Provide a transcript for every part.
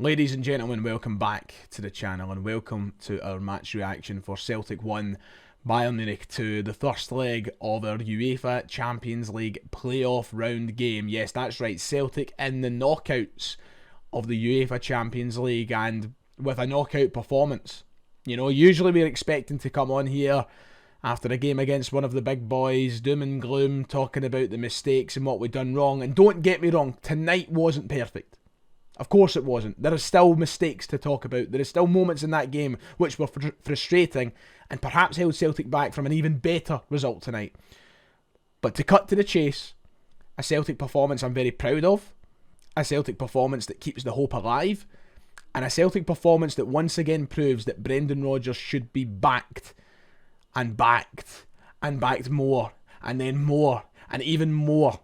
Ladies and gentlemen, welcome back to the channel and welcome to our match reaction for Celtic 1, Bayern Munich 2, the first leg of our UEFA Champions League playoff round game. Yes, that's right, Celtic in the knockouts of the UEFA Champions League, and with a knockout performance. You know, usually we're expecting to come on here after a game against one of the big boys, doom and gloom, talking about the mistakes and what we've done wrong. And don't get me wrong, tonight wasn't perfect. Of course it wasn't. There are still mistakes to talk about. There are still moments in that game which were frustrating and perhaps held Celtic back from an even better result tonight. But to cut to the chase, a Celtic performance I'm very proud of, a Celtic performance that keeps the hope alive, and a Celtic performance that once again proves that Brendan Rodgers should be backed and backed and backed more and then more and even more.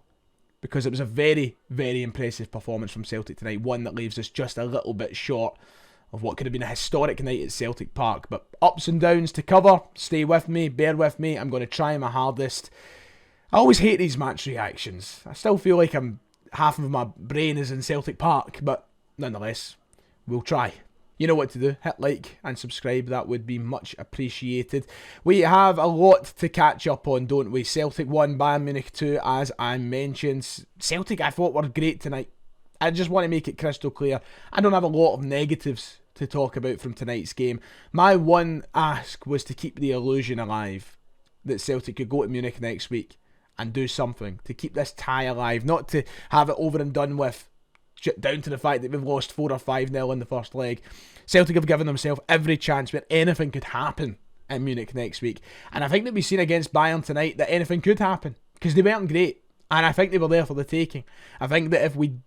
Because it was a very, very impressive performance from Celtic tonight. One that leaves us just a little bit short of what could have been a historic night at Celtic Park. But ups and downs to cover. Stay with me, bear with me. I'm going to try my hardest. I always hate these match reactions. I still feel like half of my brain is in Celtic Park. But nonetheless, we'll try. You know what to do. Hit like and subscribe. That would be much appreciated. We have a lot to catch up on, don't we? Celtic 1, Bayern Munich 2, as I mentioned. Celtic, I thought, were great tonight. I just want to make it crystal clear. I don't have a lot of negatives to talk about from tonight's game. My one ask was to keep the illusion alive that Celtic could go to Munich next week and do something. To keep this tie alive. Not to have it over and done with, down to the fact that we've lost 4 or 5-0 in the first leg. Celtic have given themselves every chance where anything could happen in Munich next week. And I think that we've seen against Bayern tonight that anything could happen. Because they weren't great. And I think they were there for the taking. I think that if we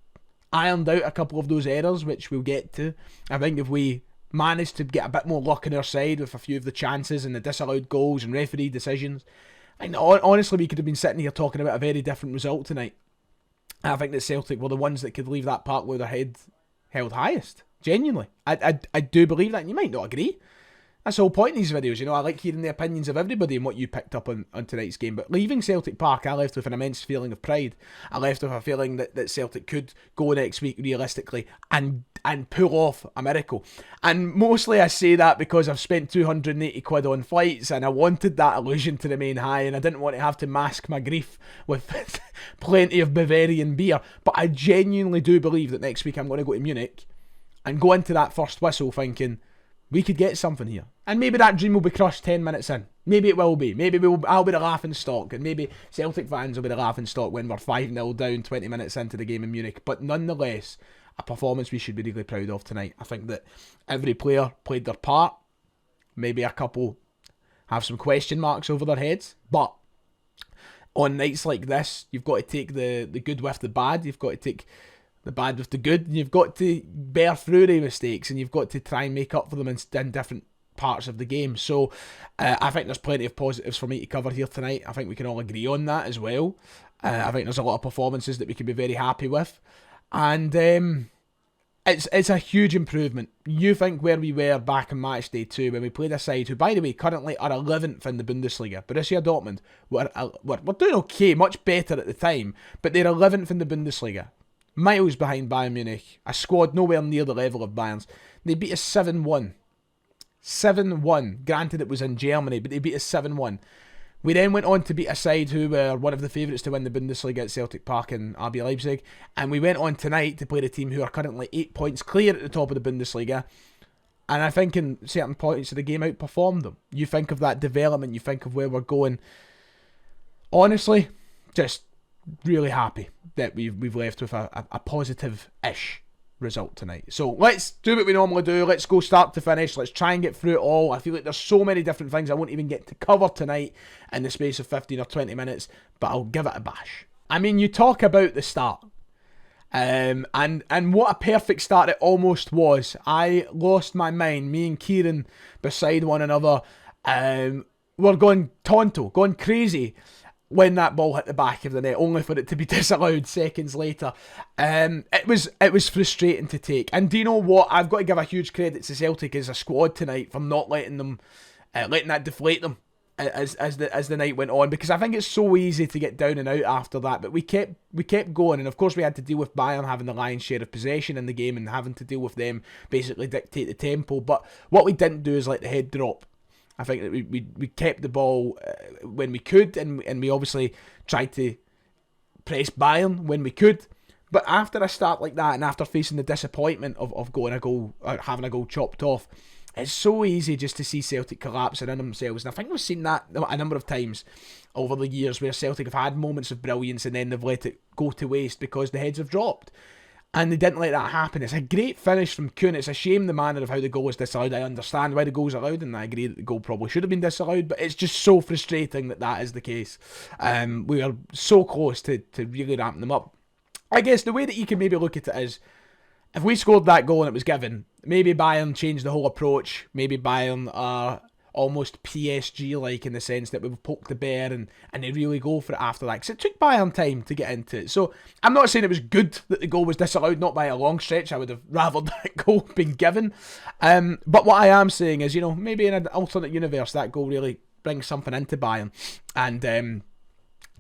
ironed out a couple of those errors, which we'll get to, I think if we managed to get a bit more luck on our side with a few of the chances and the disallowed goals and referee decisions, I think honestly we could have been sitting here talking about a very different result tonight. I think that Celtic were the ones that could leave that park with their head held highest. Genuinely. I do believe that, and you might not agree. That's the whole point in these videos, you know. I like hearing the opinions of everybody and what you picked up on tonight's game. But leaving Celtic Park, I left with an immense feeling of pride. I left with a feeling that Celtic could go next week realistically and pull off a miracle. And mostly I say that because I've spent 280 quid on flights and I wanted that illusion to remain high, and I didn't want to have to mask my grief with plenty of Bavarian beer. But I genuinely do believe that next week I'm going to go to Munich and go into that first whistle thinking we could get something here. And maybe that dream will be crushed 10 minutes in. Maybe it will be. Maybe I'll be the laughing stock. And maybe Celtic fans will be the laughing stock when we're 5-0 down 20 minutes into the game in Munich. But nonetheless, a performance we should be really proud of tonight. I think that every player played their part. Maybe a couple have some question marks over their heads. But on nights like this, you've got to take the good with the bad. You've got to take the bad with the good, and you've got to bear through the mistakes, and you've got to try and make up for them in different parts of the game. So I think there's plenty of positives for me to cover here tonight. I think we can all agree on that as well. I think there's a lot of performances that we can be very happy with, and it's a huge improvement. You think where we were back in match day 2 when we played a side who, by the way, currently are 11th in the Bundesliga. Borussia Dortmund we're doing okay, much better at the time, but they're 11th in the Bundesliga. Miles behind Bayern Munich, a squad nowhere near the level of Bayern's. They beat us 7-1. 7-1. Granted, it was in Germany, but they beat us 7-1. We then went on to beat a side who were one of the favourites to win the Bundesliga at Celtic Park in RB Leipzig. And we went on tonight to play the team who are currently 8 points clear at the top of the Bundesliga. And I think in certain points of the game outperformed them. You think of that development, you think of where we're going. Honestly, just really happy that we've left with a positive-ish result tonight. So let's do what we normally do. Let's go start to finish. Let's try and get through it all. I feel like there's so many different things I won't even get to cover tonight in the space of 15 or 20 minutes, but I'll give it a bash. I mean, you talk about the start. And what a perfect start it almost was. I lost my mind. Me and Kieran beside one another. We're going tonto, going crazy when that ball hit the back of the net, only for it to be disallowed seconds later. It was frustrating to take. And do you know what? I've got to give a huge credit to Celtic as a squad tonight for not letting that deflate them. as the night went on, because I think it's so easy to get down and out after that. But we kept going, and of course we had to deal with Bayern having the lion's share of possession in the game and having to deal with them basically dictate the tempo. But what we didn't do is let the head drop. I think that we kept the ball when we could, and we obviously tried to press Bayern when we could. But after a start like that, and after facing the disappointment of going a goal, having a goal chopped off, it's so easy just to see Celtic collapsing in themselves. And I think we've seen that a number of times over the years, where Celtic have had moments of brilliance and then they've let it go to waste because the heads have dropped. And they didn't let that happen. It's a great finish from Kuhn. It's a shame the manner of how the goal was disallowed. I understand why the goal's allowed, and I agree that the goal probably should have been disallowed, but it's just so frustrating that is the case. We were so close to really ramping them up. I guess the way that you can maybe look at it is, if we scored that goal and it was given, maybe Bayern changed the whole approach. Maybe Bayern are almost PSG-like in the sense that we've poked the bear and they really go for it after that. Because it took Bayern time to get into it. So I'm not saying it was good that the goal was disallowed, not by a long stretch. I would have rather that goal been given. But what I am saying is, maybe in an alternate universe, that goal really brings something into Bayern. And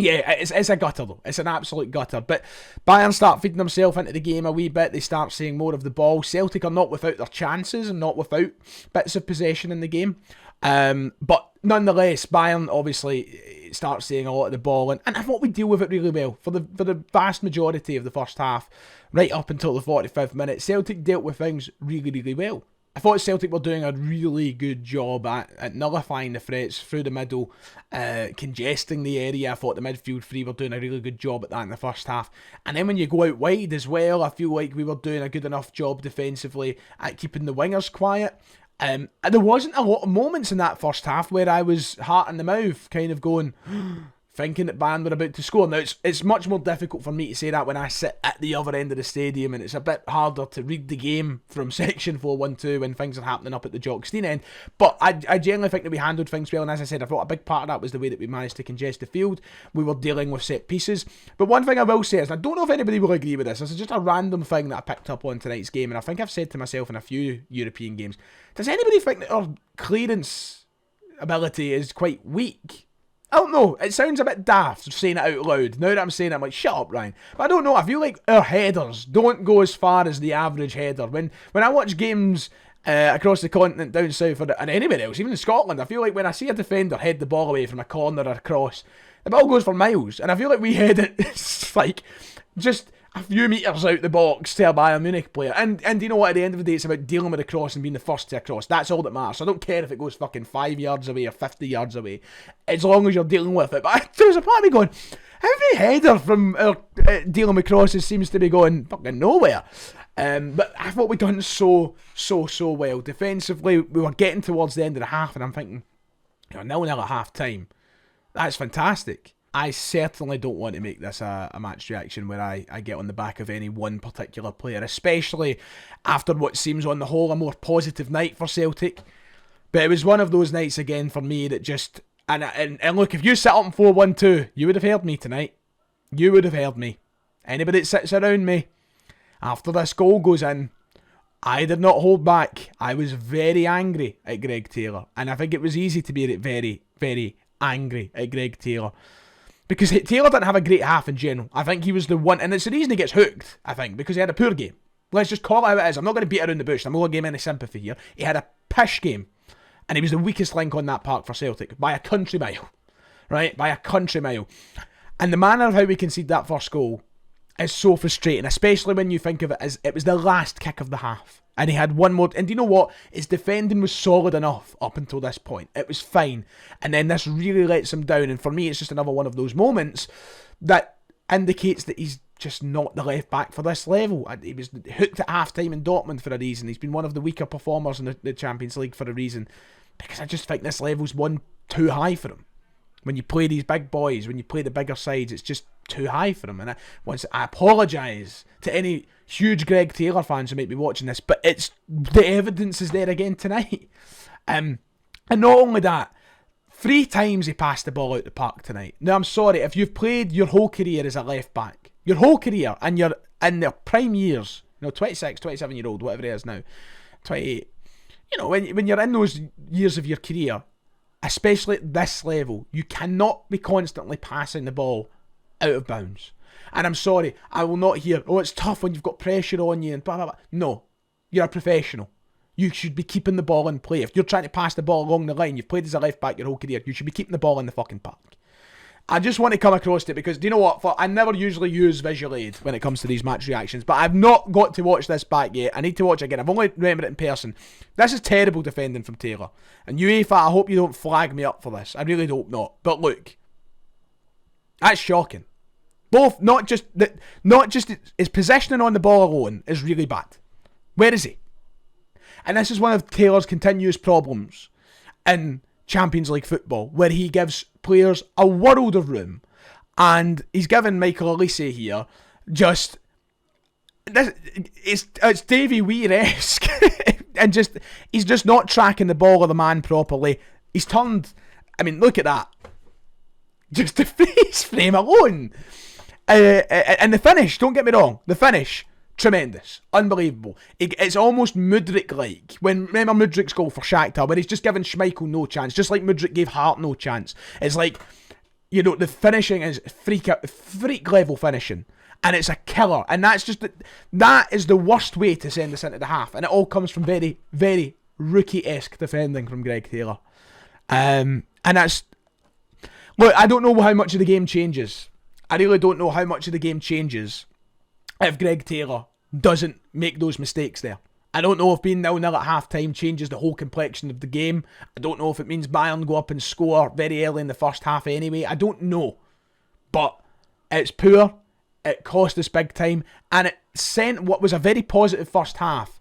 yeah, it's a gutter though. It's an absolute gutter. But Bayern start feeding themselves into the game a wee bit. They start seeing more of the ball. Celtic are not without their chances and not without bits of possession in the game. But nonetheless, Bayern obviously start seeing a lot of the ball, and I thought we deal with it really well for the vast majority of the first half, right up until the 45th minute. Celtic dealt with things really, really well. I thought Celtic were doing a really good job at nullifying the threats through the middle, congesting the area. I thought the midfield three were doing a really good job at that in the first half. And then when you go out wide as well, I feel like we were doing a good enough job defensively at keeping the wingers quiet. And there wasn't a lot of moments in that first half where I was heart in the mouth, kind of going, thinking that Bayern were about to score. Now, it's much more difficult for me to say that when I sit at the other end of the stadium, and it's a bit harder to read the game from section 412 when things are happening up at the Jock Stein end. But I generally think that we handled things well, and as I said, I thought a big part of that was the way that we managed to congest the field. We were dealing with set pieces. But one thing I will say is, and I don't know if anybody will agree with this is just a random thing that I picked up on tonight's game, and I think I've said to myself in a few European games, does anybody think that our clearance ability is quite weak? I don't know, it sounds a bit daft saying it out loud. Now that I'm saying it, I'm like, shut up, Ryan. But I don't know, I feel like our headers don't go as far as the average header. When I watch games across the continent, down south, and anywhere else, even in Scotland, I feel like when I see a defender head the ball away from a corner or a cross, the ball goes for miles. And I feel like we head it like just a few metres out the box to a Bayern Munich player. And you know what, at the end of the day, it's about dealing with the cross and being the first to a cross. That's all that matters. I don't care if it goes fucking 5 yards away or 50 yards away, as long as you're dealing with it. But there's a part of me going, every header from dealing with crosses seems to be going fucking nowhere. But I thought we'd done so well. Defensively, we were getting towards the end of the half, and I'm thinking, 0-0 at half time. That's fantastic. I certainly don't want to make this a match reaction where I get on the back of any one particular player, especially after what seems on the whole a more positive night for Celtic. But it was one of those nights again for me that just... And look, if you sit up in 4-1-2, you would have heard me tonight. You would have heard me. Anybody that sits around me, after this goal goes in, I did not hold back. I was very angry at Greg Taylor. And I think it was easy to be very, very angry at Greg Taylor. Because Taylor didn't have a great half in general. I think he was the one, and it's the reason he gets hooked, I think, because he had a poor game. Let's just call it how it is. I'm not going to beat around the bush. I'm not going to give him any sympathy here. He had a pish game, and he was the weakest link on that park for Celtic, by a country mile. Right? By a country mile. And the manner of how we conceded that first goal is so frustrating, especially when you think of it as it was the last kick of the half. And he had one more, and do you know what? His defending was solid enough up until this point. It was fine. And then this really lets him down. And for me, it's just another one of those moments that indicates that he's just not the left back for this level. He was hooked at half-time in Dortmund for a reason. He's been one of the weaker performers in the Champions League for a reason. Because I just think this level's one too high for him. When you play these big boys, when you play the bigger sides, it's just too high for him. And I apologise to any huge Greg Taylor fans who might be watching this, but the evidence is there again tonight. And not only that, 3 times he passed the ball out the park tonight. Now, I'm sorry, if you've played your whole career as a left back, your whole career, and you're in their prime years, 26, 27-year-old, whatever it is now, 28, when you're in those years of your career, especially at this level, you cannot be constantly passing the ball out of bounds. And I'm sorry, I will not hear, oh, it's tough when you've got pressure on you and blah, blah, blah. No, you're a professional. You should be keeping the ball in play. If you're trying to pass the ball along the line, you've played as a left back your whole career, you should be keeping the ball in the fucking park. I just want to come across it because, do you know what? I never usually use visual aid when it comes to these match reactions, but I've not got to watch this back yet. I need to watch it again. I've only remembered it in person. This is terrible defending from Taylor. And UEFA, I hope you don't flag me up for this. I really hope not. But look, that's shocking. Both, not just his positioning on the ball alone is really bad. Where is he? And this is one of Taylor's continuous problems in Champions League football, where he gives players a world of room, and he's given Michael Elise here just this, it's Davy Weir-esque and just he's just not tracking the ball or the man properly. He's turned, I mean, look at that, just the face frame alone, and the finish, don't get me wrong, the finish, tremendous, unbelievable. It's almost Mudryk-like. Remember Mudryk's goal for Shakhtar, where he's just given Schmeichel no chance, just like Mudryk gave Hart no chance. It's like, you know, the finishing is freak level finishing, and it's a killer. And that's just that is the worst way to send us into the half, and it all comes from very, very rookie-esque defending from Greg Taylor. And that's, look, I don't know how much of the game changes. I really don't know how much of the game changes if Greg Taylor doesn't make those mistakes there. I don't know if being 0-0 at half-time changes the whole complexion of the game. I don't know if it means Bayern go up and score very early in the first half anyway. I don't know. But it's poor, it cost us big time, and it sent what was a very positive first half,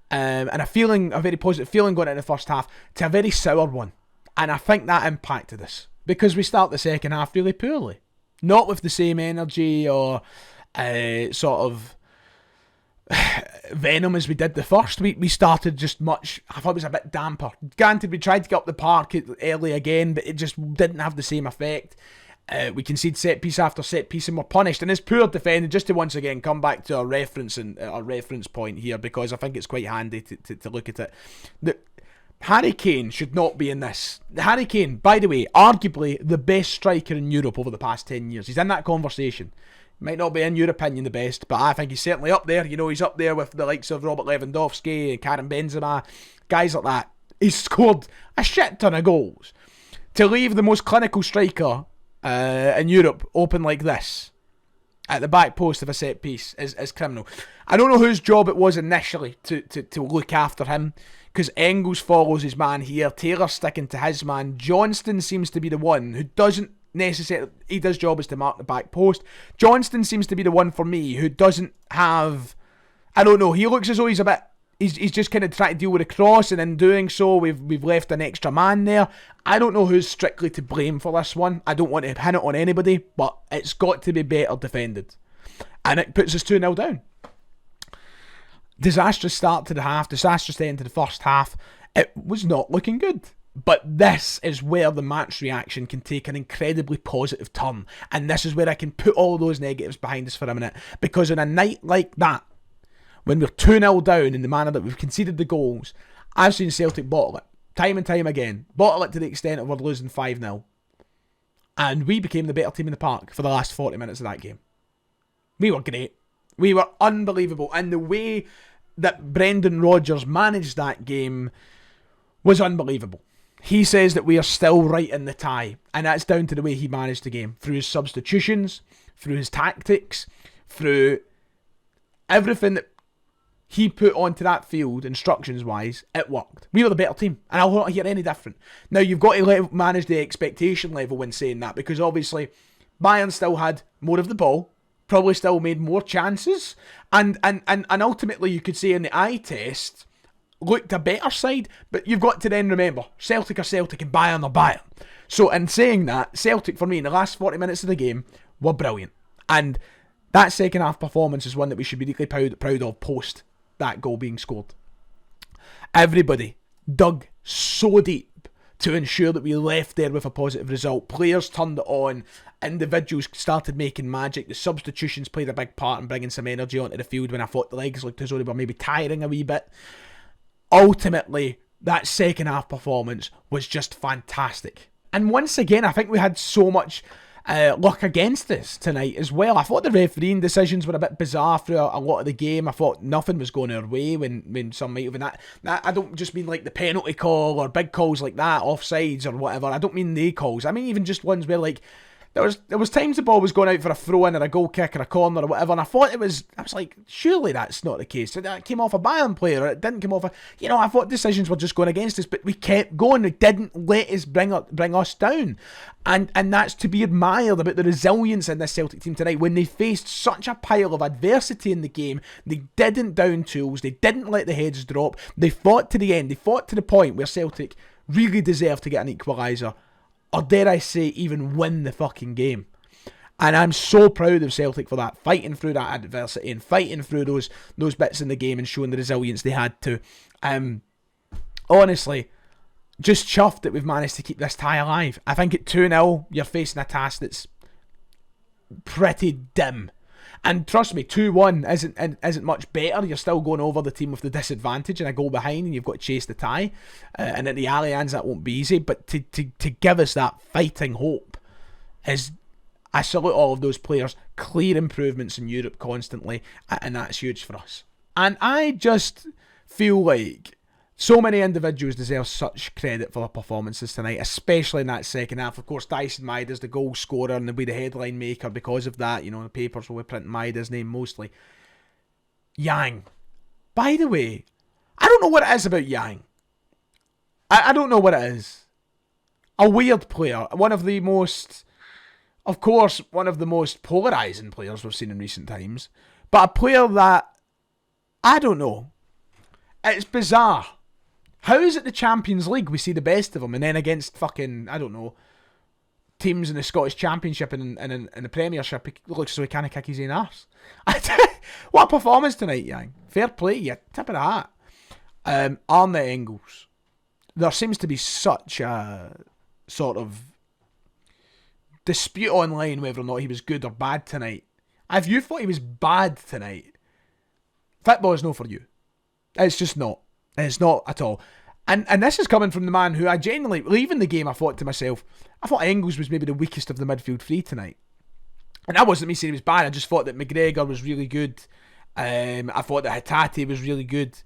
and a very positive feeling going into the first half, to a very sour one. And I think that impacted us, because we start the second half really poorly. Not with the same energy or sort of venom as we did the first. We started just much, I thought it was a bit damper. Granted, we tried to get up the park early again, but it just didn't have the same effect. We conceded set piece after set piece and were punished. And it's poor defending, just to once again come back to our reference point here, because I think it's quite handy to look at it. Harry Kane should not be in this. Harry Kane, by the way, arguably the best striker in Europe over the past 10 years. He's in that conversation. Might not be, in your opinion, the best, but I think he's certainly up there. You know, he's up there with the likes of Robert Lewandowski and Karim Benzema, guys like that. He's scored a shit ton of goals. To leave the most clinical striker in Europe open like this, at the back post of a set piece, is criminal. I don't know whose job it was initially to look after him, because Engels follows his man here, Taylor's sticking to his man, Johnston seems to be the one who doesn't necessarily, his job is to mark the back post. Johnston seems to be the one for me who doesn't have, I don't know, he looks as though he's a bit, he's just kind of trying to deal with a cross, and in doing so we've left an extra man there. I don't know who's strictly to blame for this one. I don't want to pin it on anybody, but it's got to be better defended, and it puts us 2-0 down. Disastrous start to the half, disastrous end to the first half. It was not looking good. But this is where the match reaction can take an incredibly positive turn. And this is where I can put all those negatives behind us for a minute. Because on a night like that, when we're 2-0 down in the manner that we've conceded the goals, I've seen Celtic bottle it. Time and time again. Bottle it to the extent of we're losing 5-0. And we became the better team in the park for the last 40 minutes of that game. We were great. We were unbelievable. And the way that Brendan Rodgers managed that game was unbelievable. He says that we are still right in the tie, and that's down to the way he managed the game, through his substitutions, through his tactics, through everything that he put onto that field, instructions-wise. It worked. We were the better team, and I'll not hear any different. Now, you've got to manage the expectation level when saying that, because obviously Bayern still had more of the ball, probably still made more chances, and ultimately you could say in the eye test looked a better side, but you've got to then remember, Celtic are Celtic and Bayern are Bayern. So in saying that, Celtic for me in the last 40 minutes of the game were brilliant, and that second half performance is one that we should be really proud of post that goal being scored. Everybody dug so deep to ensure that we left there with a positive result. Players turned it on, individuals started making magic, the substitutions played a big part in bringing some energy onto the field when I thought the legs looked as though they were maybe tiring a wee bit. Ultimately, that second half performance was just fantastic. And once again, I think we had so much luck against us tonight as well. I thought the refereeing decisions were a bit bizarre through a lot of the game. I thought nothing was going our way when some might have been that. I don't just mean like the penalty call or big calls like that, offsides or whatever. I don't mean the calls. I mean even just ones where like there was times the ball was going out for a throw in or a goal kick or a corner or whatever, and I was like, surely that's not the case. That came off a Bayern player, or it didn't come off a, I thought decisions were just going against us, but we kept going. We didn't let us bring us down, and that's to be admired about the resilience in this Celtic team tonight. When they faced such a pile of adversity in the game, they didn't down tools, they didn't let the heads drop, they fought to the end, they fought to the point where Celtic really deserved to get an equaliser, or dare I say, even win the fucking game. And I'm so proud of Celtic for that, fighting through that adversity and fighting through those bits in the game and showing the resilience they had to. Honestly, just chuffed that we've managed to keep this tie alive. I think at 2-0, you're facing a task that's pretty dim. And trust me, 2-1 isn't much better. You're still going over the team with the disadvantage and a goal behind, and you've got to chase the tie. And at the Allianz, that won't be easy. But to give us that fighting hope is, I salute all of those players. Clear improvements in Europe constantly, and that's huge for us. And I just feel like so many individuals deserve such credit for their performances tonight, especially in that second half. Of course, Dyson Maida's the goal scorer and will be the headline maker because of that. The papers will be printing Maida's name mostly. Yang. By the way, I don't know what it is about Yang. I don't know what it is. A weird player. One of the most polarising players we've seen in recent times. But a player that, I don't know. It's bizarre. How is it the Champions League we see the best of them, and then against fucking, I don't know, teams in the Scottish Championship and in the Premiership, it looks as though he can't kick his own arse. What a performance tonight, Yang. Fair play, you tip of the hat. Arne Engels. There seems to be such a sort of dispute online whether or not he was good or bad tonight. If you thought he was bad tonight, football is not for you. It's just not. It's not at all. And this is coming from the man who I genuinely, leaving the game, I thought to myself, I thought Engels was maybe the weakest of the midfield three tonight. And that wasn't me saying he was bad. I just thought that McGregor was really good. I thought that Hatate was really good.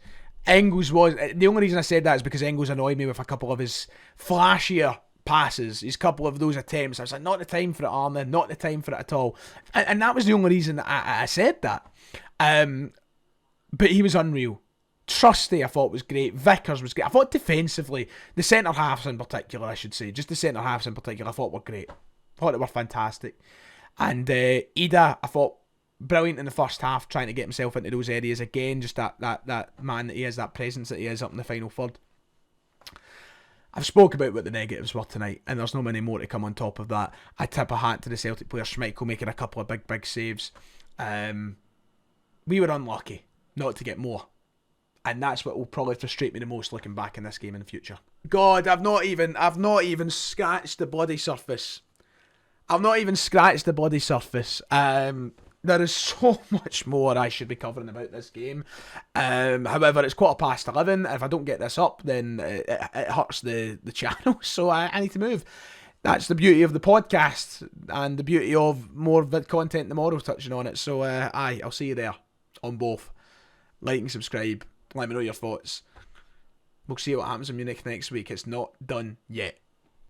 Engels was... The only reason I said that is because Engels annoyed me with a couple of his flashier passes, his couple of those attempts. I was like, not the time for it, Arne. Not the time for it at all. And that was the only reason that I said that. But he was unreal. Trusty, I thought, was great. Vickers was great. I thought defensively, the centre-halves in particular, I should say, just the centre-halves in particular, I thought were great. I thought they were fantastic. And Ida, I thought, brilliant in the first half, trying to get himself into those areas again, just that man that he is, that presence that he is up in the final third. I've spoke about what the negatives were tonight, and there's no many more to come on top of that. I tip a hat to the Celtic player, Schmeichel, making a couple of big saves. We were unlucky not to get more. And that's what will probably frustrate me the most looking back in this game in the future. God, I've not even scratched the bloody surface. There is so much more I should be covering about this game. However, it's 11:15. If I don't get this up, then it hurts the channel. So I need to move. That's the beauty of the podcast and the beauty of more vid content tomorrow touching on it. So I'll see you there on both. Like and subscribe. Let me know your thoughts. We'll see what happens in Munich next week. It's not done yet.